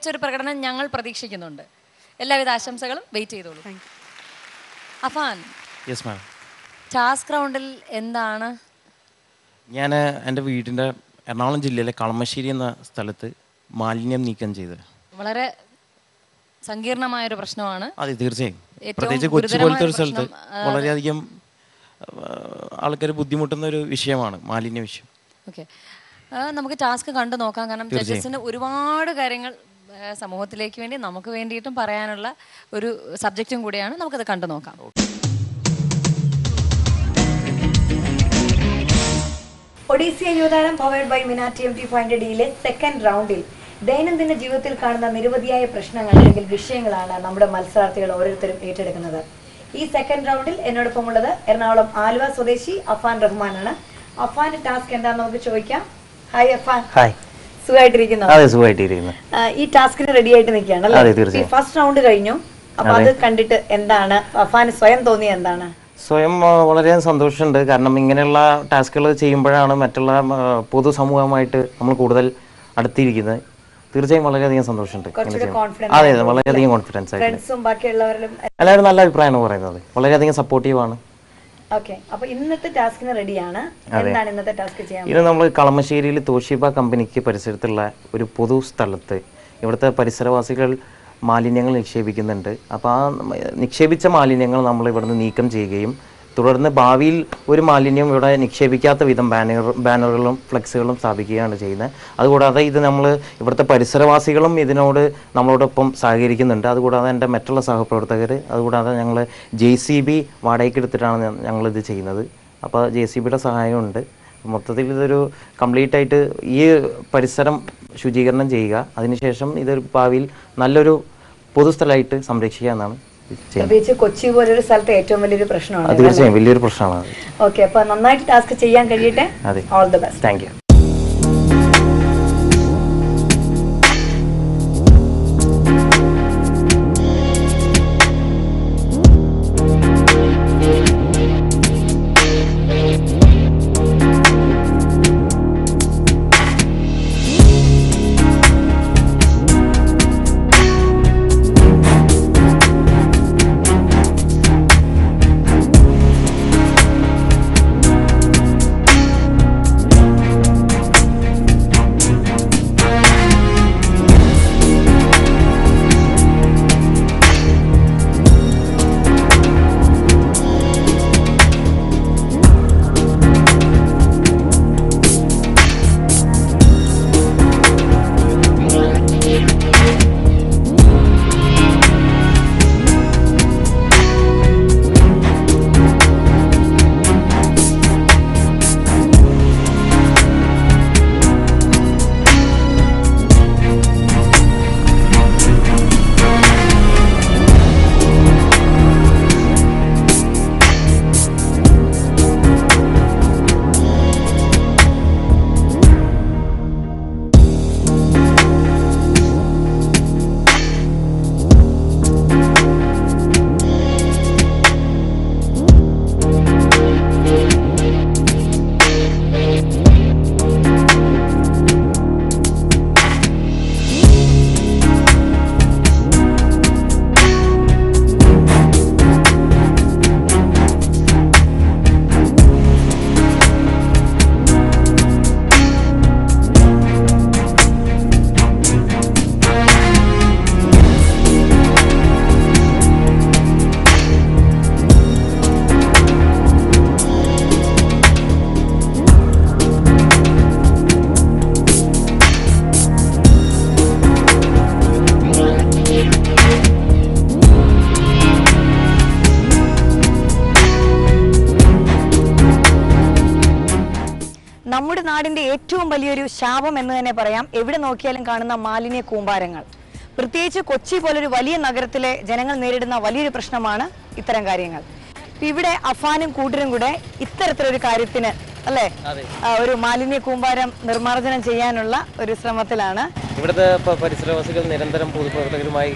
മികച്ചൊരു പ്രകടനം ഞങ്ങൾ പ്രതീക്ഷിക്കുന്നുണ്ട്. എല്ലാവിധ ആശംസകളും. വെയിറ്റ് ചെയ്തോളൂ. Affan, yes ma'am. ടാസ്ക് റൗണ്ടിൽ എന്താണ്? ഞാൻ എൻ്റെ വീടിൻ്റെ എറണാകുളം ജില്ലയിലെ കളമശ്ശേരി എന്ന സ്ഥലത്ത് മാലിന്യം നീക്കം ചെയ്ത്. വളരെ സങ്കീർണമായൊരു പ്രശ്നമാണ്. അതെ, തീർച്ചയായും. പ്രത്യേകിച്ച് കൊച്ചി പോലത്തെ ഒരു സ്ഥലത്ത് വളരെയധികം ആൾക്കാർ ബുദ്ധിമുട്ടുന്ന ഒരു വിഷയമാണ് മാലിന്യ വിഷയം. ഓക്കെ, നമുക്ക് ടാസ്ക് കണ്ടു നോക്കാം. കാരണം ജഡ്ജസിന് ഒരുപാട് കാര്യങ്ങൾ സമൂഹത്തിലേക്ക് വേണ്ടി നമുക്ക് വേണ്ടിയിട്ടും പറയാനുള്ള ഒരു സബ്ജക്റ്റും കൂടിയാണ്. നമുക്കത് കണ്ടു നോക്കാം. ഒഡീസിയ യുവതാരം പവേർഡ് ബൈ മിന TMT.ഡിയിലെ സെക്കൻഡ് റൗണ്ടിൽ ദൈനംദിന ജീവിതത്തിൽ കാണുന്ന നിരവധിയായ പ്രശ്നങ്ങൾ അല്ലെങ്കിൽ വിഷയങ്ങളാണ് നമ്മുടെ മത്സരാർത്ഥികൾ ഓരോരുത്തരും ഏറ്റെടുക്കുന്നത്. ഈ സെക്കൻഡ് റൗണ്ടിൽ എന്നോടൊപ്പമുള്ളത് എറണാകുളം ആലുവ സ്വദേശി അഫാൻ റഹ്മാനാണ്. അഫാന്റെ ടാസ്ക് എന്താണെന്ന് നമുക്ക് ചോദിക്കാം. ഹായ് അഫാൻ. ഹായ്. സുഖമായിട്ടിരിക്കുന്നു? അതെ, സുഖമായിട്ടിരിക്കുന്നു. ഈ ടാസ്കിന് റെഡി ആയിട്ട് നിൽക്കുകയാണ്. ഈ ഫസ്റ്റ് റൗണ്ട് കഴിഞ്ഞു. അപ്പൊ അത് കണ്ടിട്ട് എന്താണ് അഫാന് സ്വയം തോന്നിയത്? എന്താണ്? സ്വയം വളരെ സന്തോഷമുണ്ട്. കാരണം ഇങ്ങനെയുള്ള ടാസ്കുകൾ ചെയ്യുമ്പോഴാണ് മറ്റുള്ള പൊതുസമൂഹമായിട്ട് നമ്മൾ കൂടുതൽ അടുത്തിരിക്കുന്നത്. തീർച്ചയായും വളരെയധികം സന്തോഷമുണ്ട്. അതെ, വളരെയധികം കോൺഫിഡൻസ് ആയിട്ട് എല്ലാവരും നല്ല അഭിപ്രായമാണ് പറയുന്നത്. വളരെയധികം സപ്പോർട്ടീവാണ്. ഇത് നമ്മൾ കളമശ്ശേരിയിൽ തോഷിബ കമ്പനിക്ക് പരിസരത്തുള്ള ഒരു പൊതു സ്ഥലത്ത് ഇവിടുത്തെ പരിസരവാസികൾ മാലിന്യങ്ങൾ നിക്ഷേപിക്കുന്നുണ്ട്. അപ്പോൾ ആ നിക്ഷേപിച്ച മാലിന്യങ്ങൾ നമ്മൾ ഇവിടുന്ന് നീക്കം ചെയ്യുകയും തുടർന്ന് ഭാവിയിൽ ഒരു മാലിന്യം ഇവിടെ നിക്ഷേപിക്കാത്ത വിധം ബാനറുകളും ഫ്ലെക്സുകളും സ്ഥാപിക്കുകയാണ് ചെയ്യുന്നത്. അതുകൂടാതെ ഇത് നമ്മൾ ഇവിടുത്തെ പരിസരവാസികളും ഇതിനോട് നമ്മളോടൊപ്പം സഹകരിക്കുന്നുണ്ട്. അതുകൂടാതെ എൻ്റെ മറ്റുള്ള സഹപ്രവർത്തകർ, അതുകൂടാതെ ഞങ്ങൾ JCB വാടകയ്ക്ക് എടുത്തിട്ടാണ് ഞങ്ങളിത് ചെയ്യുന്നത്. അപ്പോൾ JCBയുടെ സഹായമുണ്ട്. മൊത്തത്തിൽ ഇതൊരു കംപ്ലീറ്റ് ആയിട്ട് ഈ പരിസരം ശുചീകരണം ചെയ്യുക, അതിനുശേഷം ഇതൊരു ഭാവിയിൽ നല്ലൊരു പൊതുസ്ഥലമായിട്ട് സംരക്ഷിക്കുക എന്നാണ്. കൊച്ചി പോലൊരു സ്ഥലത്ത് ഏറ്റവും വലിയൊരു പ്രശ്നമാണ്. തീർച്ചയായും വലിയൊരു പ്രശ്നമാണ്. ഓക്കെ, അപ്പൊ നന്നായിട്ട് ടാസ്ക് ചെയ്യാൻ കഴിയട്ടെ. All the best. Thank U. നമ്മുടെ നാടിന്റെ ഏറ്റവും വലിയൊരു ശാപം എന്ന് തന്നെ പറയാം എവിടെ നോക്കിയാലും കാണുന്ന മാലിന്യ കൂമ്പാരങ്ങൾ. പ്രത്യേകിച്ച് കൊച്ചി പോലൊരു വലിയ നഗരത്തിലെ ജനങ്ങൾ നേരിടുന്ന വലിയൊരു പ്രശ്നമാണ് ഇത്തരം കാര്യങ്ങൾ. ഇവിടെ അഫാനും കൂട്ടരും കൂടെ ഇത്തരത്തിലൊരു കാര്യത്തിന് അല്ലേ ഒരു മാലിന്യ കൂമ്പാരം നിർമ്മാർജ്ജനം ചെയ്യാനുള്ള ഒരു ശ്രമത്തിലാണ്. ഇവിടുത്തെ പരിസരവാസികൾ നിരന്തരം പൊതുപ്രവർത്തകരുമായി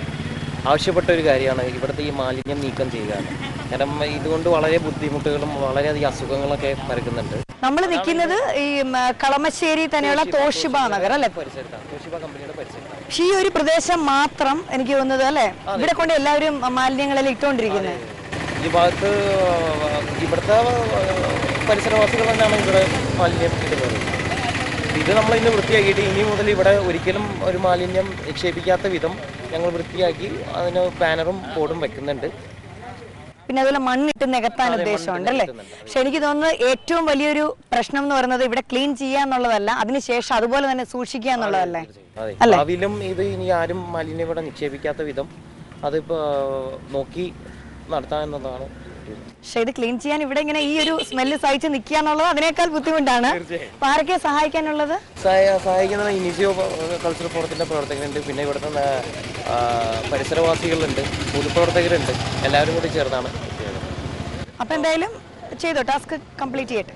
ആവശ്യപ്പെട്ട ഒരു കാര്യമാണ് ഇവിടുത്തെ ഈ മാലിന്യം നീക്കം ചെയ്യുക. കാരണം ഇതുകൊണ്ട് വളരെ ബുദ്ധിമുട്ടുകളും വളരെയധികം അസുഖങ്ങളൊക്കെ പരക്കുന്നുണ്ട്. നമ്മൾ നിൽക്കുന്നത് ഈ കളമശ്ശേരി തന്നെയുള്ള തോഷിബ നഗർ അല്ലെ? തോഷിബ കമ്പനിയുടെ പരിസരത്താണ്. പക്ഷെ ഈ ഒരു പ്രദേശം മാത്രം എനിക്ക് തോന്നുന്നത് അല്ലേ ഇവിടെ കൊണ്ട് എല്ലാവരും മാലിന്യങ്ങളെല്ലാം ഇട്ടുകൊണ്ടിരിക്കുന്നത്. ഈ ഭാഗത്ത് ഇവിടുത്തെ പരിസരവാസികൾ തന്നെയാണ് ഇവിടെ മാലിന്യം ഇടുന്നത്. ഇത് നമ്മൾ ഇന്ന് വൃത്തിയാക്കിയിട്ട് ഇനി മുതൽ ഇവിടെ ഒരിക്കലും ഒരു മാലിന്യം നിക്ഷേപിക്കാത്ത വിധം ഞങ്ങൾ വൃത്തിയാക്കി അതിന് ബാനറും ബോർഡും വെക്കുന്നുണ്ട്. പിന്നെ അതുപോലെ മണ്ണിട്ട് നികത്താൻ ഉദ്ദേശമുണ്ട് അല്ലേ? പക്ഷെ എനിക്ക് തോന്നുന്നത് ഏറ്റവും വലിയൊരു പ്രശ്നം എന്ന് പറയുന്നത് ഇവിടെ ക്ലീൻ ചെയ്യുക എന്നുള്ളതല്ല, അതിനുശേഷം അതുപോലെ തന്നെ സൂക്ഷിക്കുക എന്നുള്ളതല്ലേ? ഭാവിയിലും ഇത് ഇനി ആരും മാലിന്യം ഇവിടെ നിക്ഷേപിക്കാത്ത വിധം അതിപ്പോ നോക്കി നടത്താൻ എന്നതാണ്. പക്ഷെ ഇത് ക്ലീൻ ചെയ്യാൻ ഇവിടെ ഇങ്ങനെ ഈ ഒരു സ്മെല്ല് സഹിച്ച് നിൽക്കുക എന്നുള്ളത് അതിനേക്കാൾ ബുദ്ധിമുട്ടാണ്. അപ്പൊ ആരൊക്കെ സഹായിക്കാനുള്ളത്? സഹായിക്കുന്ന ഇനിഷ്യോ കൾച്ചറൽ ഫോറത്തിന്റെ പ്രവർത്തകരുണ്ട്, പിന്നെ ഇവിടുത്തെ പരിസരവാസികളുണ്ട്, പൊതുപ്രവർത്തകരുണ്ട്, എല്ലാവരും കൂടി ചേർന്നാണ്. അപ്പൊ എന്തായാലും ചെയ്തോ, ടാസ്ക് കംപ്ലീറ്റ് ചെയ്യട്ടെ.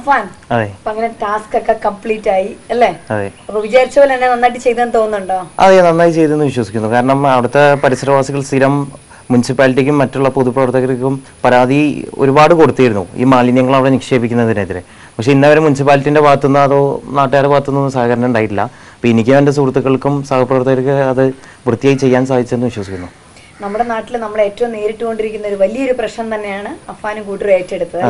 അഫാൻ, അതെ അപ്പൊ അങ്ങനെ ടാസ്ക് ഒക്കെ കംപ്ലീറ്റ് ആയി അല്ലേ? അതെ അപ്പൊ വിചാരിച്ച പോലെ തന്നെ നന്നായിട്ട് ചെയ്തെന്ന് തോന്നുന്നുണ്ടോ? അതെ നന്നായി ചെയ്തെന്ന് വിശ്വസിക്കുന്നു. കാരണം അവിടുത്തെ പരിസരവാസികൾ സ്ഥിരം മുനിസിപ്പാലിറ്റിക്കും മറ്റുള്ള പൊതുപ്രവർത്തകർക്കും പരാതി ഒരുപാട് കൊടുത്തിരുന്നു ഈ മാലിന്യങ്ങൾ അവിടെ നിക്ഷേപിക്കുന്നതിനെതിരെ. പക്ഷേ ഇന്നവരെ മുനിസിപ്പാലിറ്റിൻ്റെ ഭാഗത്തുനിന്ന് അതോ നാട്ടുകാരുടെ ഭാഗത്തുനിന്നും സഹകരണം ഉണ്ടായിട്ടില്ല. അപ്പോൾ എനിക്കും എൻ്റെ സുഹൃത്തുക്കൾക്കും സഹപ്രവർത്തകർക്ക് അത് വൃത്തിയായി ചെയ്യാൻ സാധിച്ചെന്ന് വിശ്വസിക്കുന്നു. നമ്മുടെ നാട്ടിൽ നമ്മൾ ഏറ്റവും നേരിട്ടുകൊണ്ടിരിക്കുന്ന ഒരു വലിയൊരു പ്രശ്നം തന്നെയാണ് അഫാനും കൂട്ടരും ഏറ്റെടുത്തത്.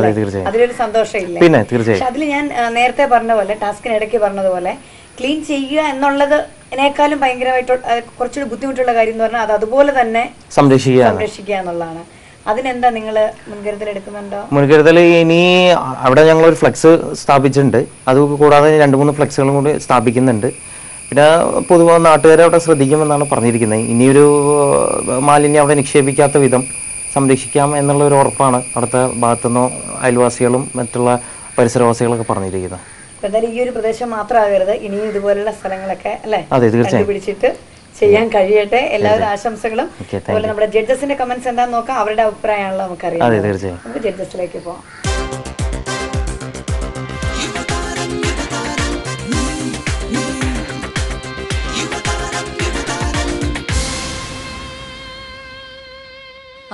അതിലൊരു സന്തോഷമില്ല. പിന്നെ തീർച്ചയായും അതിൽ ഞാൻ നേരത്തെ പറഞ്ഞ പോലെ, ടാസ്കിനിടയ്ക്ക് പറഞ്ഞതുപോലെ, ക്ലീൻ ചെയ്യുക എന്നുള്ളതിനേക്കാളും ഭയങ്കരമായിട്ട് കുറച്ചുകൂടി ബുദ്ധിമുട്ടുള്ള കാര്യം എന്ന് പറഞ്ഞാൽ അത് അതുപോലെ തന്നെ സംരക്ഷിക്കുക എന്നുള്ളതാണ്. അതിനെന്താ നിങ്ങൾ മുൻകരുതൽ എടുക്കുന്നുണ്ടോ? മുൻകരുതൽ ഇനി അവിടെ ഞങ്ങളൊരു ഫ്ലെക്സ് സ്ഥാപിച്ചിട്ടുണ്ട്. അത് കൂടാതെ 2-3 ഫ്ലെക്സുകളും കൂടി സ്ഥാപിക്കുന്നുണ്ട്. പിന്നെ പൊതുവായി നാട്ടുകാരെ അവിടെ ശ്രദ്ധിക്കുമെന്നാണ് പറഞ്ഞിരിക്കുന്നത്. ഇനിയൊരു മാലിന്യം അവിടെ നിക്ഷേപിക്കാത്ത വിധം സംരക്ഷിക്കാം എന്നുള്ള ഒരു ഉറപ്പാണ് അവിടുത്തെ ഭാഗത്തുനിന്ന് അയൽവാസികളും മറ്റുള്ള പരിസരവാസികളൊക്കെ പറഞ്ഞിരിക്കുന്നത്. എന്തായാലും ഈ ഒരു പ്രദേശം മാത്രമാകരുത്, ഇനിയും ഇതുപോലുള്ള സ്ഥലങ്ങളൊക്കെ അല്ലേ കണ്ടുപിടിച്ചിട്ട് ചെയ്യാൻ കഴിയട്ടെ. എല്ലാവരും ആശംസകളും. അതുപോലെ നമ്മുടെ ജഡ്ജസിന്റെ കമന്റ്സ് എന്താന്ന് നോക്കാം. അവരുടെ അഭിപ്രായമാണല്ലോ നമുക്കറിയാം. നമുക്ക് ജഡ്ജസിലേക്ക് പോവാം.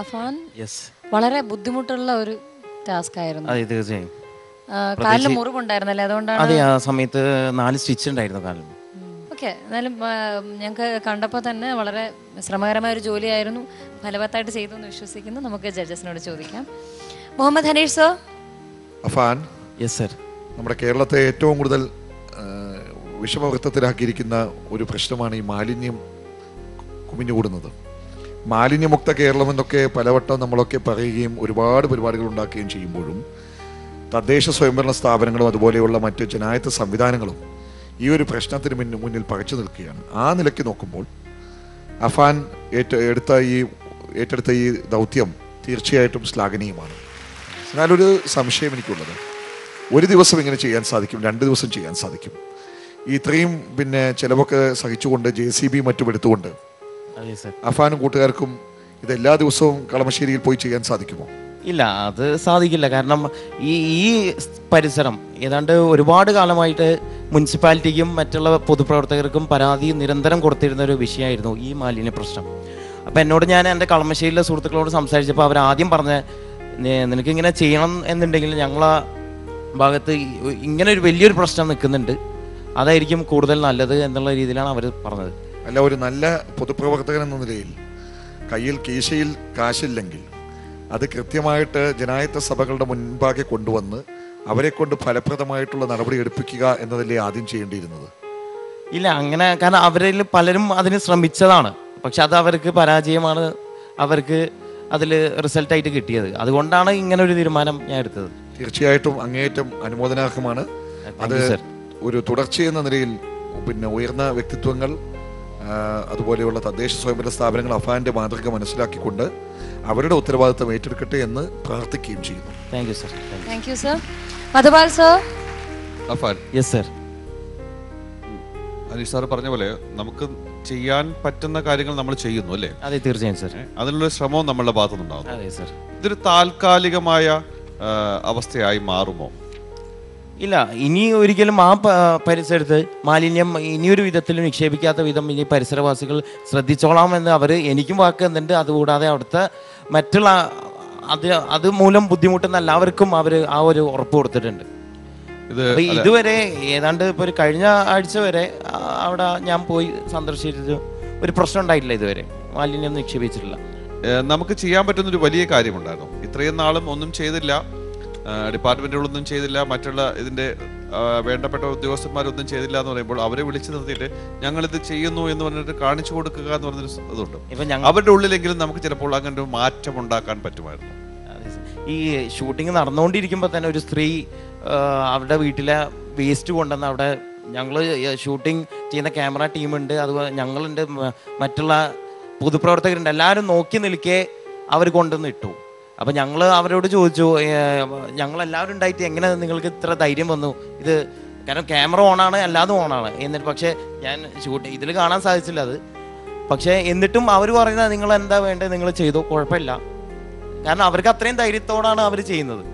അഫാൻ, വളരെ ബുദ്ധിമുട്ടുള്ള ഒരു ടാസ്ക് ആയിരുന്നു. അതെ തീർച്ചയായും. കാലിൽ മുറിവുണ്ടായിരുന്നല്ലേ? അതുകൊണ്ടാണ്. അതെ, ആ സമയത്ത് 4 സ്റ്റിച്ച് ഉണ്ടായിരുന്നു കാലിൽ. ഓക്കെ, എന്നാലും ഞങ്ങൾക്ക് കണ്ടപ്പോൾ തന്നെ വളരെ ശ്രമകരമായ ഒരു ജോലിയായിരുന്നു. ഫലവത്തായിട്ട് ചെയ്തു എന്ന് വിശ്വസിക്കുന്നു. നമുക്ക് ജഡ്ജസിനോട് ചോദിക്കാം. Muhammad Hanish sir. Afan, yes sir. നമ്മുടെ കേരളത്തെ ഏറ്റവും കൂടുതൽ വിഷമവൃത്തത്തിലാക്കിയിരിക്കുന്ന ഒരു പ്രശ്നമാണ് ഈ മാലിന്യം കുമിഞ്ഞുകൂടുന്നത്. മാലിന്യമുക്ത കേരളം എന്നൊക്കെ പലവട്ടം നമ്മളൊക്കെ പറയുകയും ഒരുപാട് പരിപാടികൾ ഉണ്ടാക്കുകയും ചെയ്യുമ്പോഴും തദ്ദേശ സ്വയംഭരണ സ്ഥാപനങ്ങളും അതുപോലെയുള്ള മറ്റ് ജനായത്ത സംവിധാനങ്ങളും ഈ ഒരു പ്രശ്നത്തിന് മുന്നിൽ പകച്ചു നിൽക്കുകയാണ്. ആ നിലയ്ക്ക് നോക്കുമ്പോൾ അഫാൻ ഏറ്റെടുത്ത ഈ ദൗത്യം തീർച്ചയായിട്ടും ശ്ലാഘനീയമാണ്. എന്നാലൊരു സംശയം എനിക്കുള്ളത്, ഒരു ദിവസം ഇങ്ങനെ ചെയ്യാൻ സാധിക്കും, 2 ദിവസം ചെയ്യാൻ സാധിക്കും. ഇത്രയും ചിലവൊക്കെ സഹിച്ചുകൊണ്ട് JCB മറ്റും എടുത്തുകൊണ്ട് അഫാനും കൂട്ടുകാർക്കും ഇത് എല്ലാ ദിവസവും കളമശ്ശേരിയിൽ പോയി ചെയ്യാൻ സാധിക്കുമോ? ഇല്ല, അത് സാധിക്കില്ല. കാരണം ഈ പരിസരം ഏതാണ്ട് ഒരുപാട് കാലമായിട്ട് മുനിസിപ്പാലിറ്റിക്കും മറ്റുള്ള പൊതുപ്രവർത്തകർക്കും പരാതി നിരന്തരം കൊടുത്തിരുന്ന ഒരു വിഷയമായിരുന്നു ഈ മാലിന്യ പ്രശ്നം. അപ്പം എന്നോട് ഞാൻ എൻ്റെ കളമശ്ശേരിയിലെ സുഹൃത്തുക്കളോട് സംസാരിച്ചപ്പോൾ അവർ ആദ്യം പറഞ്ഞ, നിനക്കിങ്ങനെ ചെയ്യണം എന്നുണ്ടെങ്കിൽ ഞങ്ങളെ ഭാഗത്ത് ഇങ്ങനെ ഒരു വലിയൊരു പ്രശ്നം നിൽക്കുന്നുണ്ട്, അതായിരിക്കും കൂടുതൽ നല്ലത് എന്നുള്ള രീതിയിലാണ് അവർ പറഞ്ഞത്. അല്ല, ഒരു നല്ല പൊതുപ്രവർത്തകൻ എന്ന നിലയിൽ കയ്യിൽ കീശയിൽ കാശില്ലെങ്കിൽ അത് കൃത്യമായിട്ട് ജനായത്ത സഭകളുടെ മുൻപാകെ കൊണ്ടുവന്ന് അവരെ കൊണ്ട് ഫലപ്രദമായിട്ടുള്ള നടപടി എടുപ്പിക്കുക എന്നതല്ലേ ആദ്യം ചെയ്യേണ്ടിയിരുന്നത്? ഇല്ല, അങ്ങനെ, കാരണം അവരിൽ പലരും അതിന് ശ്രമിച്ചതാണ്. പക്ഷെ അത് അവർക്ക് പരാജയമാണ് അവർക്ക് അതിൽ റിസൾട്ടായിട്ട് കിട്ടിയത്. അതുകൊണ്ടാണ് ഇങ്ങനെ ഒരു തീരുമാനം ഞാൻ എടുത്തത്. തീർച്ചയായിട്ടും അങ്ങേയറ്റം അനുമോദനാർഹമാണ്. അത് ഒരു തുടർച്ചയെന്ന നിലയിൽ ഉയർന്ന വ്യക്തിത്വങ്ങൾ അതുപോലെയുള്ള തദ്ദേശ സ്വയംഭരണ സ്ഥാപനങ്ങൾ അഫാന്റെ മാതൃക മനസ്സിലാക്കിക്കൊണ്ട് അവരുടെ ഉത്തരവാദിത്തം ഏറ്റെടുക്കട്ടെ എന്ന് പ്രാർത്ഥിക്കുകയും ചെയ്യുന്നു. Thank you sir. Thank you sir. Madhupal sir. Afan. Yes sir. Aneesh sir പറഞ്ഞ പോലെ നമുക്ക് ചെയ്യാൻ പറ്റുന്ന കാര്യങ്ങൾ നമ്മൾ ചെയ്യുന്നു അല്ലേ? അതെ തീർച്ചയായും സർ. അതിനുള്ള ശ്രമവും നമ്മളുടെ ഭാഗത്തുനിന്നുണ്ടാവും. അതെ സർ. ഇതൊരു താൽക്കാലികമായ അവസ്ഥയായി മാറുമോ? ഇല്ല, ഇനി ഒരിക്കലും ആ പരിസരത്ത് മാലിന്യം ഇനിയൊരു വിധത്തിലും നിക്ഷേപിക്കാത്ത വിധം ഇനി പരിസരവാസികൾ ശ്രദ്ധിച്ചോളാമെന്ന് അവർ എനിക്കും വാക്ക് തന്നിട്ടുണ്ട്. അതുകൂടാതെ അവിടുത്തെ മറ്റുള്ള അത് മൂലം ബുദ്ധിമുട്ടുന്ന എല്ലാവർക്കും അവർ ആ ഒരു ഉറപ്പ് കൊടുത്തിട്ടുണ്ട്. ഇതുവരെ ഏതാണ്ട് ഇപ്പോൾ ഒരു കഴിഞ്ഞ ആഴ്ച വരെ അവിടെ ഞാൻ പോയി സന്ദർശിച്ചിട്ട് ഒരു പ്രശ്നം ഉണ്ടായിട്ടില്ല. ഇതുവരെ മാലിന്യം നിക്ഷേപിച്ചിട്ടില്ല. നമുക്ക് ചെയ്യാൻ പറ്റുന്നൊരു വലിയ കാര്യമുണ്ടായിരുന്നു. ഇത്രയും നാളും ഒന്നും ചെയ്തില്ല, ഡിപ്പാർട്ട്മെന്റുകളൊന്നും ചെയ്തില്ല, മറ്റുള്ള ഇതിന്റെ വേണ്ടപ്പെട്ട ഉദ്യോഗസ്ഥന്മാരൊന്നും ചെയ്തില്ല എന്ന് പറയുമ്പോൾ അവരെ വിളിച്ചു നിർത്തിയിട്ട് ഞങ്ങളിത് ചെയ്യുന്നു എന്ന് പറഞ്ഞിട്ട് കാണിച്ചു കൊടുക്കുക എന്ന് പറഞ്ഞൊരു ഇതുണ്ട്. അവരുടെ ഉള്ളിലെങ്കിലും നമുക്ക് ചിലപ്പോൾ അങ്ങനെ ഒരു മാറ്റം ഉണ്ടാക്കാൻ പറ്റുമായിരുന്നു. ഈ ഷൂട്ടിംഗ് നടന്നുകൊണ്ടിരിക്കുമ്പോൾ തന്നെ ഒരു സ്ത്രീ അവരുടെ വീട്ടിലെ വേസ്റ്റ് കൊണ്ടുവന്ന് അവിടെ, ഞങ്ങൾ ഷൂട്ടിംഗ് ചെയ്യുന്ന ക്യാമറ ടീമുണ്ട്, അതുപോലെ ഞങ്ങളുണ്ട്, മറ്റുള്ള പൊതുപ്രവർത്തകരുണ്ട്, എല്ലാവരും നോക്കി നിൽക്കെ അവർ കൊണ്ടുവന്ന് ഇട്ടു. അപ്പം ഞങ്ങൾ അവരോട് ചോദിച്ചു, ഞങ്ങളെല്ലാവരും ഉണ്ടായിട്ട് എങ്ങനെ നിങ്ങൾക്ക് ഇത്ര ധൈര്യം വന്നു? ഇത് കാരണം ക്യാമറ ഓണാണ്, എല്ലാതും ഓണാണ്. എന്നിട്ട് പക്ഷേ ഞാൻ ഇതിൽ കാണാൻ സാധിച്ചില്ല അത്. പക്ഷേ എന്നിട്ടും അവർ പറയുന്നത് നിങ്ങൾ എന്താ വേണ്ടത് നിങ്ങൾ ചെയ്തു, കുഴപ്പമില്ല. കാരണം അവർക്ക് അത്രയും ധൈര്യത്തോടാണ് അവർ ചെയ്യുന്നത്.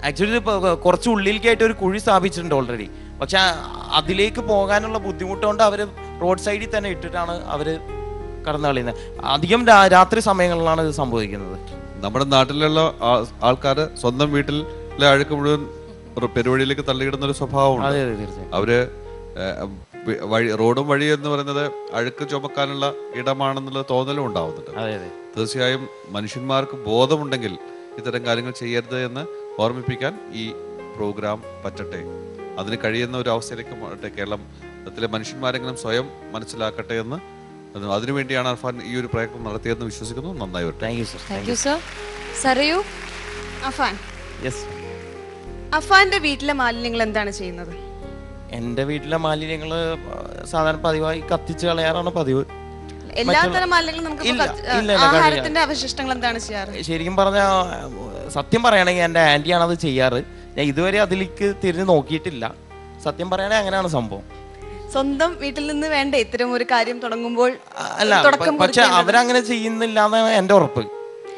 ആക്ച്വലി കുറച്ച് ഉള്ളിലേക്കായിട്ട് ഒരു കുഴി സ്ഥാപിച്ചിട്ടുണ്ട് ഓൾറെഡി. പക്ഷെ അതിലേക്ക് പോകാനുള്ള ബുദ്ധിമുട്ടുകൊണ്ട് അവർ റോഡ് സൈഡിൽ തന്നെ ഇട്ടിട്ടാണ് അവർ കടന്നു കളയുന്നത്. അധികം രാത്രി സമയങ്ങളിലാണ് ഇത് സംഭവിക്കുന്നത്. നമ്മുടെ നാട്ടിലുള്ള ആൾക്കാർ സ്വന്തം വീട്ടിലെ അഴുക്ക് മുഴുവൻ പെരുവഴിയിലേക്ക് തള്ളിയിടുന്ന ഒരു സ്വഭാവമുണ്ട്. അതെ അതെ തീർച്ചയായും. അവര് റോഡും വഴി എന്ന് പറയുന്നത് അഴുക്ക് ചുമക്കാനുള്ള ഇടമാണെന്നുള്ള തോന്നലും ഉണ്ടാവുന്നുണ്ട്. അതെ അതെ തീർച്ചയായും മനുഷ്യന്മാർക്ക് ബോധമുണ്ടെങ്കിൽ ഇത്തരം കാര്യങ്ങൾ ചെയ്യരുത് എന്ന് ഓർമ്മിപ്പിക്കാൻ ഈ പ്രോഗ്രാം പറ്റട്ടെ. അതിന് കഴിയുന്ന ഒരു അവസ്ഥയിലേക്ക് മാറട്ടെ. കേരളത്തിലെ മനുഷ്യന്മാരെങ്കിലും സ്വയം മനസ്സിലാക്കട്ടെ എന്ന്, അതിനുവേണ്ടിയാണ് അഫാൻ ഈ ഒരു പ്രയത്നം നടത്തിയതെന്ന് വിശ്വസിക്കുന്നു. നന്നായി വരട്ടെ. Thank you sir. Thank you sir. Sarayu. Afan, yes. അഫാന്റെ വീട്ടിലെ മാലിന്യങ്ങൾ എന്താണ് ചെയ്യുന്നത്? എൻ്റെ വീട്ടിലെ മാലിന്യങ്ങൾ സാധാരണ പതിവായി കത്തിച്ച് കളയാറാണ് പതിവ്. എല്ലാത്തരം മാലിന്യങ്ങളും നമുക്ക് ആഹാരത്തിന്റെ അവശിഷ്ടങ്ങൾ എന്താണ് ചെയ്യാറ്? ശരിക്കും പറഞ്ഞാൽ സത്യം പറയുകയാണെങ്കിൽ എൻ്റെ ആൻറ്റിയാണ് അത് ചെയ്യാറ്. ഞാൻ ഇതുവരെ അതിലേക്ക് തിരിഞ്ഞ് നോക്കിയിട്ടില്ല. സത്യം പറയുകയാണെങ്കിൽ അങ്ങനെയാണ് സംഭവം. സ്വന്തം വീട്ടിൽ നിന്ന് വേണ്ട ഇത്തരം ഒരു കാര്യം തുടങ്ങുമ്പോൾ അല്ല, പക്ഷെ അവരങ്ങനെ ചെയ്യുന്നില്ല എന്നാണ് എൻ്റെ ഉറപ്പ്.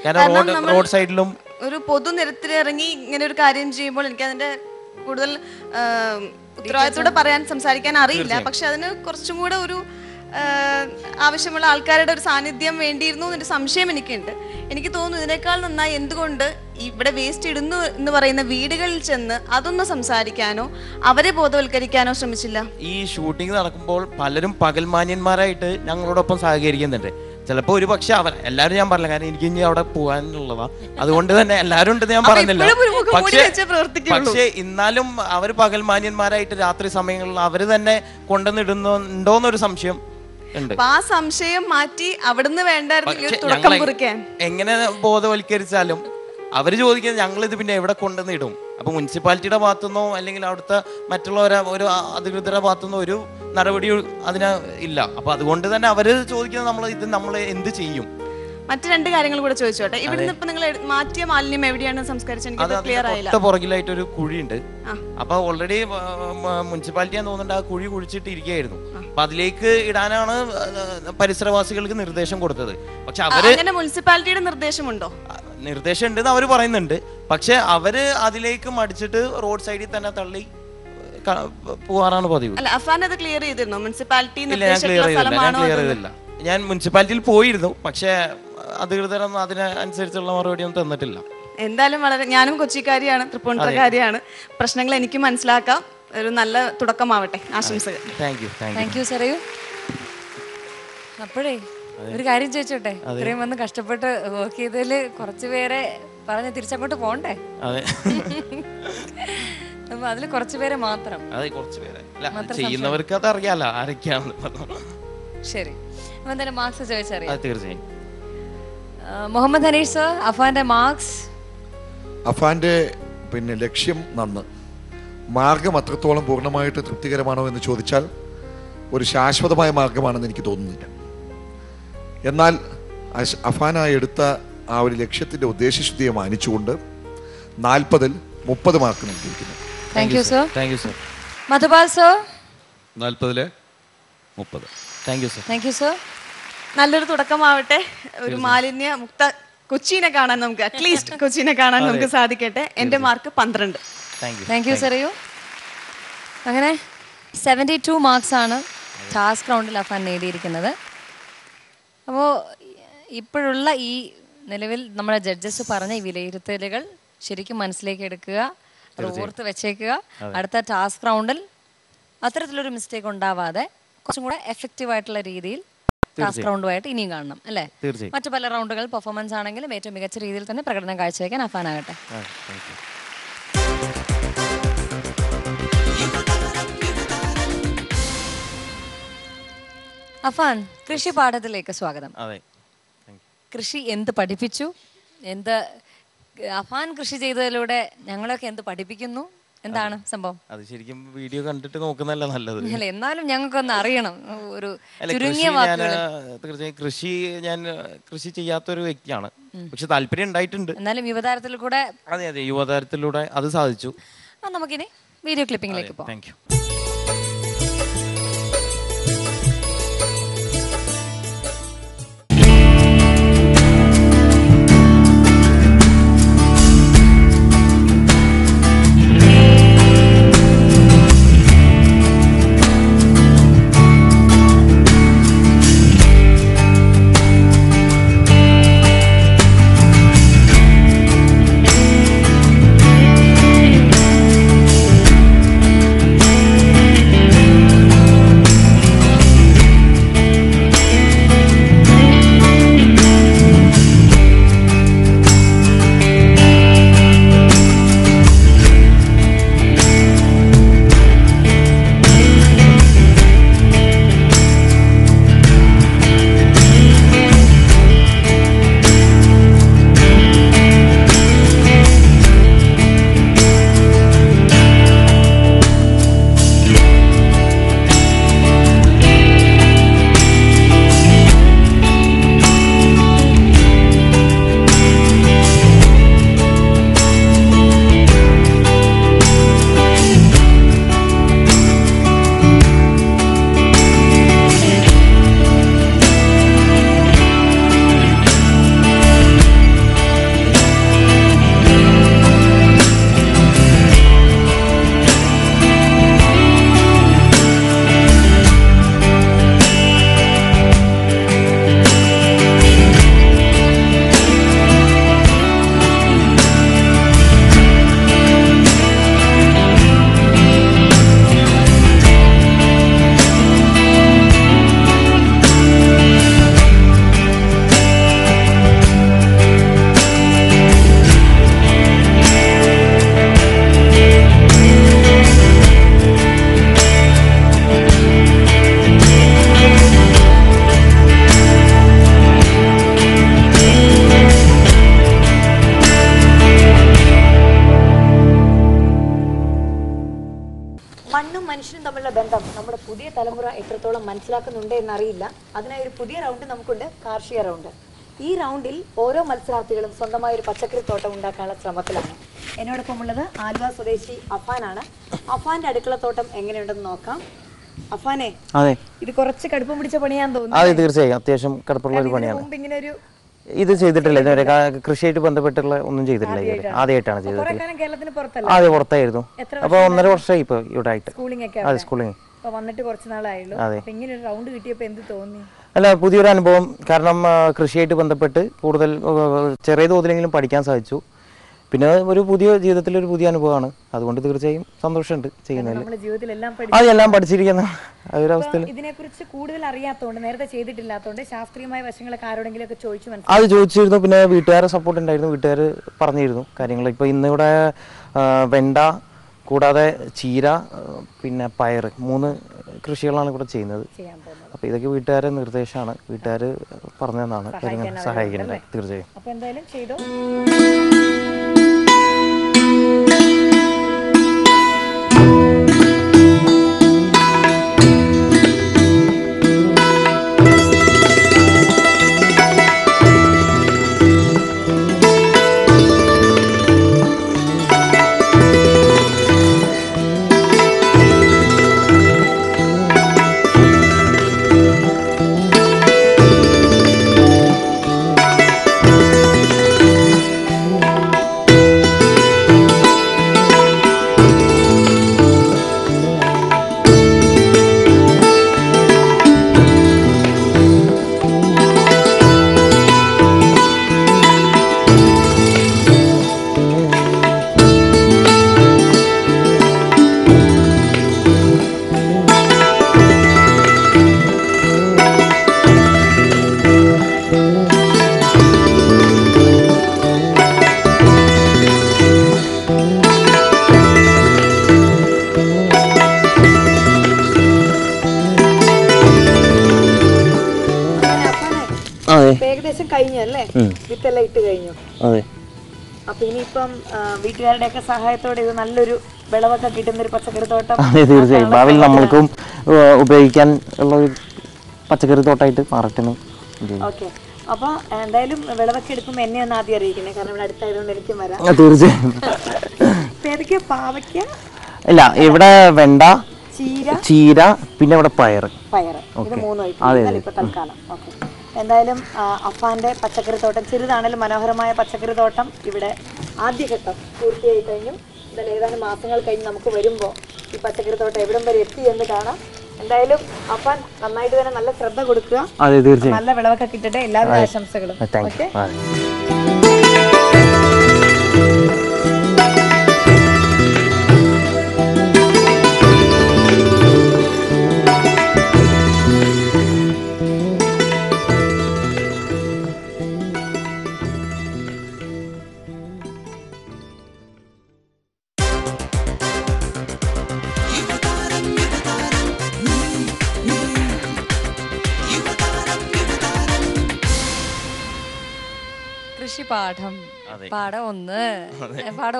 കാരണം റോഡ് സൈഡിലും ഒരു പൊതുനിരത്തിലിറങ്ങി ഇങ്ങനെ ഒരു കാര്യം ചെയ്യുമ്പോൾ എനിക്ക് അതിന്റെ കൂടുതൽ ഉത്തരവാദിത്തോടെ സംസാരിക്കാൻ അറിയില്ല. പക്ഷെ അതിന് കുറച്ചും കൂടെ ഒരു ആവശ്യമുള്ള ആൾക്കാരുടെ ഒരു സാന്നിധ്യം വേണ്ടിയിരുന്നു എന്നൊരു സംശയം എനിക്കുണ്ട്. എനിക്ക് തോന്നുന്നു ഇതിനേക്കാൾ നന്നായി എന്തുകൊണ്ട് ഇവിടെ വേസ്റ്റ് ഇടുന്നു എന്ന് പറയുന്ന വീടുകളിൽ ചെന്ന് അതൊന്ന് സംസാരിക്കാനോ അവരെ ബോധവൽക്കരിക്കാനോ ശ്രമിച്ചില്ല. ഈ ഷൂട്ടിംഗ് നടക്കുമ്പോൾ പലരും പകൽമാന്യന്മാരായിട്ട് ഞങ്ങളോടൊപ്പം സഹകരിക്കുന്നുണ്ട്. ചിലപ്പോൾ ഒരു പക്ഷെ എല്ലാവരും ഞാൻ പറഞ്ഞില്ല, കാരണം എനിക്ക് ഇനി അവിടെ പോകാനുള്ളതാ. അതുകൊണ്ട് തന്നെ എല്ലാവരും ഉണ്ടെന്ന് ഞാൻ പറയുന്നില്ല. പക്ഷേ എന്നാലും അവർ പകൽമാന്യന്മാരായിട്ട് രാത്രി സമയങ്ങളിൽ അവര് തന്നെ കൊണ്ടുവന്നിടുന്നുണ്ടോന്നൊരു സംശയം ഉണ്ട്. ആ സംശയം മാറ്റി അവിടുന്ന് വേണ്ടായിരുന്നു എങ്ങനെ ബോധവൽക്കരിച്ചാലും അവര് ചോദിക്കുന്നത് ഞങ്ങളിത് പിന്നെ എവിടെ കൊണ്ടുവന്നിടും. അപ്പൊ മുനിസിപ്പാലിറ്റിയുടെ ഭാഗത്തുനിന്നോ അല്ലെങ്കിൽ അവിടുത്തെ ഒരു അധികൃതരുടെ ഭാഗത്തുനിന്നോ ഒരു നടപടി അതിന് ഇല്ല. അപ്പൊ അതുകൊണ്ട് തന്നെ അവര് ചോദിക്കുന്നത് നമ്മൾ എന്ത് ചെയ്യും. മറ്റു രണ്ട് കാര്യങ്ങൾ കൂടെ ചോദിച്ചോട്ടെ. ഇവിടുന്ന് ഇപ്പൊ നിങ്ങൾ മാറ്റിയ മാലിന്യം എവിടെയാണ് സംസ്കരിച്ചത്? എനിക്ക് ക്ലിയർ ആയില്ല. പുറകിലായിട്ടൊരു കുഴിയുണ്ട്. അപ്പൊ ഓൾറെഡി മുനിസിപ്പാലിറ്റിയാന്ന് തോന്നുന്നുണ്ട് ആ കുഴി കുഴിച്ചിട്ട് ഇരിക്കുകയായിരുന്നു. അപ്പൊ അതിലേക്ക് ഇടാനാണ് പരിസരവാസികൾക്ക് നിർദ്ദേശം കൊടുത്തത്. പക്ഷെ അവര് മുനിസിപ്പാലിറ്റിയുടെ നിർദ്ദേശമുണ്ടോ? നിർദ്ദേശം ഉണ്ടെന്ന് അവര് പറയുന്നുണ്ട്. പക്ഷെ അവര് അതിലേക്ക് മടിച്ചിട്ട് റോഡ് സൈഡിൽ തന്നെ തള്ളി പോവാറാണ് പതിവ്. അല്ല, അഫാൻ അത് ക്ലിയർ ചെയ്തിരുന്നു? മുനിസിപ്പാലിറ്റി ഞാൻ മുനിസിപ്പാലിറ്റിയിൽ പോയിരുന്നു. പക്ഷെ അധികൃതരൊന്നും അതിനനുസരിച്ചുള്ള മറുപടി ഒന്നും തന്നിട്ടില്ല. എന്തായാലും ഞാനും കൊച്ചിക്കാരിയാണ്, തൃപ്പൂണിത്തുറക്കാരിയാണ്. പ്രശ്നങ്ങൾ എനിക്ക് മനസ്സിലാക്കാം. ഒരു നല്ല തുടക്കമാവട്ടെ. ആശംസകൾ. Thank you Sarayu. അപ്പോഴേ ഒരു കാര്യം ചോദിച്ചോട്ടെ, ഇത്രയും വന്ന് കഷ്ടപ്പെട്ട് വർക്ക് ചെയ്തതില് കുറച്ചുപേരെ പറഞ്ഞ് തിരിച്ചങ്ങോട്ട് പോണ്ടേ? അതെ, അപ്പൊ അതില് കുറച്ചുപേരെ മാത്രം. അതെ, കുറച്ചുപേരെ ചെയ്യുന്നവർക്ക് അത് അറിയാലോ ആരൊക്കെയാണ്. ശരി, അപ്പൊ എന്തായാലും മാർക്സ് ചോദിച്ചറിയാം. തീർച്ചയായും. മുഹമ്മദ് ഹനീഷ് സർ, അഫാന്റെ മാർക്സ്. അഫാന്റെ ലക്ഷ്യം നന്ന്, മാർഗം അത്രത്തോളം പൂർണ്ണമായിട്ട് തൃപ്തികരമാണോ എന്ന് ചോദിച്ചാൽ ഒരു ശാശ്വതമായ മാർഗമാണെന്ന് എനിക്ക് തോന്നുന്നില്ല. എന്നാൽ അഫാനായി എടുത്ത ആ ഒരു ലക്ഷ്യത്തിന്റെ ഉദ്ദേശശുദ്ധിയെ മാനിച്ചുകൊണ്ട് 40-ൽ 30 മാർക്ക് നൽകിയിരിക്കുന്നു. Thank you sir. Madhupal sir, 40-ൽ 30. Thank you sir. നല്ലൊരു തുടക്കമാവട്ടെ. ഒരു മാലിന്യ മുക്ത കൊച്ചിനെ കാണാൻ നമുക്ക്, അറ്റ്ലീസ്റ്റ് കൊച്ചിനെ കാണാൻ നമുക്ക് സാധിക്കട്ടെ. എന്റെ മാർക്ക് 12. Thank you Sarayu. അങ്ങനെ 72 മാർക്സ് ആണ് ടാസ്ക് റൗണ്ടിൽ അഫാൻ നേടിയിരിക്കുന്നത്. അപ്പോൾ ഇപ്പോഴുള്ള ഈ നിലവിൽ നമ്മുടെ ജഡ്ജസ് പറഞ്ഞ ഈ വിലയിരുത്തലുകൾ ശരിക്കും മനസ്സിലേക്ക് എടുക്കുക, അത് ഓർത്ത് വെച്ചേക്കുക. അടുത്ത ടാസ്ക് റൗണ്ടിൽ അത്തരത്തിലൊരു മിസ്റ്റേക്ക് ഉണ്ടാവാതെ കുറച്ചും കൂടെ എഫക്റ്റീവ് ആയിട്ടുള്ള രീതിയിൽ ടാസ്ക് റൗണ്ടുമായിട്ട് ഇനിയും കാണണം അല്ലേ? മറ്റു പല റൗണ്ടുകൾ പെർഫോമൻസ് ആണെങ്കിലും ഏറ്റവും മികച്ച രീതിയിൽ തന്നെ പ്രകടനം കാഴ്ചവെക്കാൻ അഫാനാകട്ടെ. അഫാൻ, കൃഷി പാഠത്തിലേക്ക് സ്വാഗതം. കൃഷി എന്ത് പഠിപ്പിച്ചു? അഫാൻ കൃഷി ചെയ്തതിലൂടെ ഞങ്ങളൊക്കെ എന്ത് പഠിപ്പിക്കുന്നു? എന്താണ് സംഭവം? അത് ശരിക്കും വീഡിയോ കണ്ടിട്ട് നോക്കുന്നല്ല നല്ലത്. എന്നാലും ഞങ്ങൾക്കൊന്ന് അറിയണം ഒരു ചുരുങ്ങിയ തീർച്ചയായും. ഞാൻ കൃഷി ചെയ്യാത്തൊരു വ്യക്തിയാണ്, പക്ഷെ താല്പര്യം ഉണ്ടായിട്ടുണ്ട്. എന്നാലും യുവതാരത്തിൽ കൂടെ, അതെ യുവതാരത്തിലൂടെ അത് സാധിച്ചു. നമുക്കിനി വീഡിയോ ക്ലിപ്പിംഗിലേക്ക് പോകാം. Thank you. മണ്ണും മനുഷ്യനും തമ്മിലുള്ള ബന്ധം നമ്മുടെ പുതിയ തലമുറ എത്രത്തോളം മനസ്സിലാക്കുന്നുണ്ട് എന്നറിയില്ല. അതിനായി ഒരു പുതിയ റൗണ്ട് നമുക്കുണ്ട്, കാർഷിക റൗണ്ട്. ഈ റൗണ്ടിൽ ഓരോ മത്സരാർത്ഥികളും സ്വന്തമായ ഒരു പച്ചക്കറിത്തോട്ടം ഉണ്ടാക്കാനുള്ള ശ്രമത്തിലാണ്. എന്നോടൊപ്പം ഉള്ളത് ആലുവ സ്വദേശി അഫാനാണ്. അഫാന്റെ അടുക്കളത്തോട്ടം എങ്ങനെയുണ്ടെന്ന് നോക്കാം. അഫാനെ, അതെ, ഇത് കുറച്ച് കടുപ്പം പിടിച്ച പണിയാന്ന് തോന്നുന്നു. അതെ, തീർച്ചയായും അത്യാവശ്യം കടുപ്പമുള്ള ഒരു പണിയാണ്. ഇങ്ങനെ ഒരു ഇത് ചെയ്തിട്ടില്ല ഇതുവരെ, കൃഷിയായിട്ട് ബന്ധപ്പെട്ടുള്ള ഒന്നും ചെയ്തിട്ടില്ല ഇതുവരെ, ആദ്യമായിട്ടാണ് ചെയ്തത്. കേരളത്തിന് പുറത്തല്ല, അതെ, പുറത്തായിരുന്നു. അപ്പൊ 1.5 വർഷമായി ഇപ്പൊ ഇവിടെ ആയിട്ട്. അതെ, സ്കൂളിങ് വന്നിട്ട് കുറച്ച് നാളായുള്ളൂ. അപ്പൊ ഇങ്ങനെ ഒരു റൗണ്ട് കിട്ടിയപ്പോ എന്ത് തോന്നി? അല്ല, പുതിയൊരു അനുഭവം. കാരണം കൃഷിയായിട്ട് ബന്ധപ്പെട്ട് കൂടുതൽ ചെറിയ തോതിലെങ്കിലും പഠിക്കാൻ സാധിച്ചു. പിന്നെ ഒരു പുതിയ ജീവിതത്തിൽ ഒരു പുതിയ അനുഭവമാണ്. അതുകൊണ്ട് തീർച്ചയായും സന്തോഷമുണ്ട് ചെയ്യുന്നതിൽ. അതെല്ലാം പഠിച്ചിരിക്കുന്ന ഒരവസ്ഥയിൽ ഇതിനെക്കുറിച്ച് കൂടുതൽ അറിയാത്തതുകൊണ്ട്, നേരത്തെ ചെയ്തിട്ടില്ലാത്തതുകൊണ്ട് ശാസ്ത്രീയമായ വശങ്ങളൊക്കെ ആരോടെങ്കിലും ഒക്കെ ചോദിച്ചു അത് ചോദിച്ചിരുന്നു. പിന്നെ വീട്ടുകാരെ സപ്പോർട്ട് ഉണ്ടായിരുന്നു, വീട്ടുകാർ പറഞ്ഞിരുന്നു കാര്യങ്ങൾ. ഇപ്പൊ ഇന്നിവിടെ വെണ്ട കൂടാതെ ചീര പിന്നെ പയർ 3 കൃഷികളാണ് ഇവിടെ ചെയ്യുന്നത്. അപ്പൊ ഇതൊക്കെ വീട്ടുകാരെ നിർദ്ദേശമാണ്, വീട്ടുകാർ പറഞ്ഞതാണ് കാര്യങ്ങൾ സഹായിക്കുന്നത്. തീർച്ചയായും. അപ്പൊ എന്തായാലും ചെയ്തോ. ഏകദേശം കഴിഞ്ഞല്ലേ, വിത്തെല്ലാം ഇട്ട് കഴിഞ്ഞു. അപ്പൊ ഇനിയിപ്പം വീട്ടുകാരുടെ ഒക്കെ സഹായത്തോടെ ഇത് നല്ലൊരു വിളവൊക്കെ കിട്ടുന്ന ഒരു പച്ചക്കറി തോട്ടം തീർച്ചയായും ഭാവിയിൽ നമ്മൾക്കും ഉപയോഗിക്കാൻ ഉള്ള ഒരു പച്ചക്കറി തോട്ടമായിട്ട് മാറട്ടെ. ഓക്കെ, അപ്പൊ എന്തായാലും വിളവൊക്കെ എടുക്കുമ്പോ എന്നെ ഒന്ന് ആദ്യം അറിയിക്കണേ, കാരണം ഇവിടെ അടുത്തായതുകൊണ്ട് എനിക്കും വരാം. തീർച്ചയായും. ഏതൊക്കെയാ? പാവയ്ക്ക ഇല്ല, ഇവിടെ വെണ്ട, ചീര, പിന്നെ ഇവിടെ പയർ. ഇത് 3 ഐറ്റം ഇപ്പൊ തൽക്കാലം. ഓക്കെ, എന്തായാലും അഫാന്റെ പച്ചക്കറി തോട്ടം, ചെറുതാണെങ്കിലും മനോഹരമായ പച്ചക്കറി തോട്ടം ഇവിടെ ആദ്യഘട്ടം പൂർത്തിയായി കഴിഞ്ഞു. എന്തായാലും ഏതാനും മാസങ്ങൾ കഴിഞ്ഞ് നമുക്ക് വരുമ്പോൾ ഈ പച്ചക്കറി തോട്ടം എവിടം വരെ എത്തി എന്ന് കാണാം. എന്തായാലും അഫാൻ നന്നായിട്ട് തന്നെ നല്ല ശ്രദ്ധ കൊടുക്കുക, നല്ല വിളവൊക്കെ കിട്ടട്ടെ. എല്ലാവരും ആശംസകളും. ഓക്കെ. പാഠം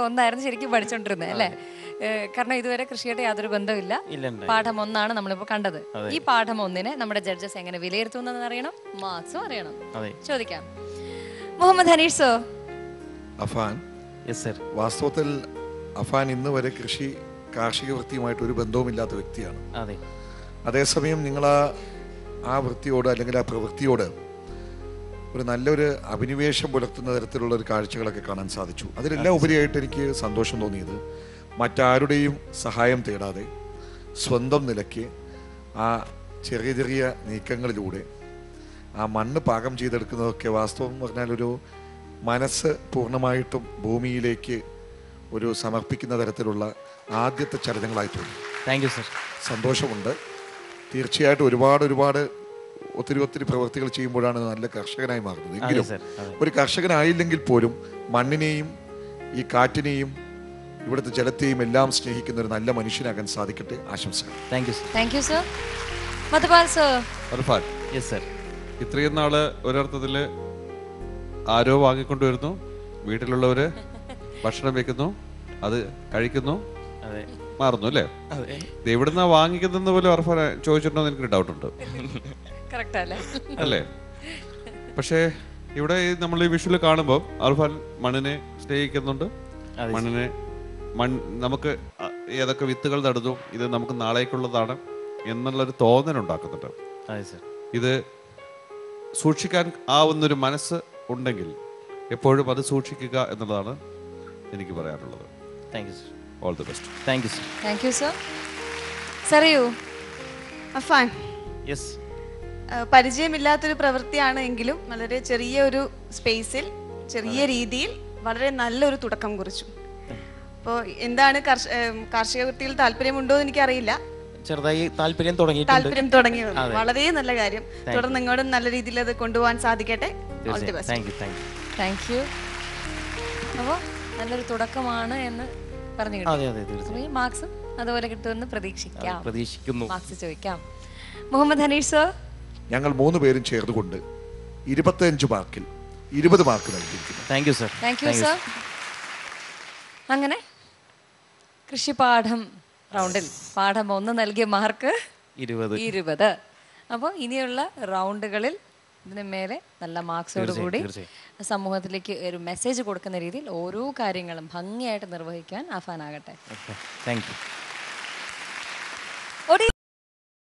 1 ശരിക്കും പഠിച്ചോണ്ടിരുന്നത് അല്ലേ? കാരണം ഇതുവരെ കൃഷിയായിട്ട് യാതൊരു ബന്ധമില്ല. പാഠം 1 നമ്മളിപ്പോ കണ്ടത്. ഈ പാഠം 1 നമ്മുടെ ജഡ്ജസ് എങ്ങനെ വിലയിരുത്തുന്നതെന്ന് അറിയണം, മാർക്സും അറിയണം. ചോദിക്കാം. മുഹമ്മദ് ഹനീഷ് സർ. അഫാൻ, വാസ്തവത്തിൽ അഫാൻ ഇന്ന് വരെ കാർഷിക വൃത്തിയുമായിട്ട് ഒരു ബന്ധവുമില്ലാത്ത വ്യക്തിയാണ്. അതേസമയം നിങ്ങൾ ആ വൃത്തിയോട് അല്ലെങ്കിൽ ആ പ്രവൃത്തിയോട് ഒരു നല്ലൊരു അഭിനിവേശം പുലർത്തുന്ന തരത്തിലുള്ള ഒരു കാഴ്ചകളൊക്കെ കാണാൻ സാധിച്ചു. അതിലെല്ലാം ഉപരിയായിട്ട് എനിക്ക് സന്തോഷം തോന്നിയത് മറ്റാരുടെയും സഹായം തേടാതെ സ്വന്തം നിലയ്ക്ക് ആ ചെറിയ ചെറിയ നീക്കങ്ങളിലൂടെ ആ മണ്ണ് പാകം ചെയ്തെടുക്കുന്നതൊക്കെ വാസ്തവം പറഞ്ഞാൽ ഒരു മനസ്സ് പൂർണ്ണമായിട്ടും ഭൂമിയിലേക്ക് ഒരു സമർപ്പിക്കുന്ന തരത്തിലുള്ള ആദ്യത്തെ ചലനങ്ങളായി തോന്നി. Thank you sir. സന്തോഷമുണ്ട്. തീർച്ചയായിട്ടും ഒരുപാട് ഒത്തിരി പ്രവൃത്തികൾ ചെയ്യുമ്പോഴാണ് നല്ല കർഷകനായി മാറുന്നത്. എങ്കിലും ഒരു കർഷകനായില്ലെങ്കിൽ പോലും മണ്ണിനെയും ഈ കാറ്റിനെയും ഇവിടുത്തെ ജലത്തെയും എല്ലാം സ്നേഹിക്കുന്ന ഒരു നല്ല മനുഷ്യനാകാൻ സാധിക്കട്ടെ. ആശംസകൾ. ഇത്രയും നാള് ഒരർത്ഥത്തില് ആരോ വാങ്ങിക്കൊണ്ടുവരുന്നു, വീട്ടിലുള്ളവര് ഭക്ഷണം വെക്കുന്നു, അത് കഴിക്കുന്നു, മാറുന്നു അല്ലേ? ഇത് എവിടുന്നാ വാങ്ങിക്കുന്നതെന്ന് പോലും അർഫാൻ ചോദിച്ചിട്ടുണ്ടോ എന്ന് എനിക്കൊരു ഡൗട്ടുണ്ട്. കറക്റ്റ് അല്ലേ? അല്ലേ? പക്ഷേ ഇവിടെ നമ്മൾ ഈ വിഷ്വൽ കാണുമ്പോൾ അർഫാൻ മണ്ണിനെ സ്നേഹിക്കുന്നുണ്ട്. മണ്ണിനെ നമുക്ക് ഏതൊക്കെ വിത്തുകൾ നടുന്നു, ഇത് നമുക്ക് നാളേക്കുള്ളതാണ് എന്നുള്ളൊരു തോന്നലുണ്ടാക്കുന്നുണ്ട്. ഇത് സൂക്ഷിക്കാൻ ആവുന്നൊരു മനസ്സ് ഉണ്ടെങ്കിൽ എപ്പോഴും അത് സൂക്ഷിക്കുക എന്നുള്ളതാണ് എനിക്ക് പറയാനുള്ളത്. Thank you sir. All the best. Thank you sir. Thank you sir. Sarayu Afan, yes. പരിചയമില്ലാത്തൊരു പ്രവൃത്തിയാണ് എങ്കിലും വളരെ ചെറിയ ഒരു സ്പേസിൽ ചെറിയ രീതിയിൽ വളരെ നല്ലൊരു തുടക്കം കുറിച്ചു. അപ്പോൾ എന്താണ് കാർഷിക വൃത്തിയിൽ താല്പര്യമുണ്ടോ എന്ന് എനിക്കറിയില്ല. ചെറുതായി താല്പര്യം തുടങ്ങി. വളരെ നല്ല കാര്യം. തുടർന്ന് നിങ്ങളും നല്ല രീതിയിൽ അത് കൊണ്ടുപോകാൻ സാധിക്കട്ടെ. All the best. Thank U. അപ്പോൾ നല്ലൊരു തുടക്കമാണ് എന്ന് പറഞ്ഞു കിട്ടും. ഈ മാർക്സും അതുപോലെ കിട്ടുമെന്ന് പ്രതീക്ഷിക്കുന്നു. മാർക്സ് ചോദിക്കാം. മുഹമ്മദ് ഹനീഷ് സർ, ഞങ്ങൾ 3 പേരും ചേർന്നുകൊണ്ട് 25 മാർക്കിൽ 20 മാർക്ക് നൽകിയിരിക്കുന്നു. Thank you sir. Thank you sir. അങ്ങനെ കൃഷിപാഠം റൗണ്ടിൽ പാഠം 1 നൽകിയ മാർക്ക് 20. അപ്പോൾ ഇനിയുള്ള റൗണ്ടുകളിൽ ഇതിന് മേലെ നല്ല മാർക്സോടുകൂടി സമൂഹത്തിലേക്ക് ഒരു മെസ്സേജ് കൊടുക്കുന്ന രീതിയിൽ ഓരോ കാര്യങ്ങളും ഭംഗിയായിട്ട് നിർവഹിക്കാൻ അഫാനാകട്ടെ. Thank you.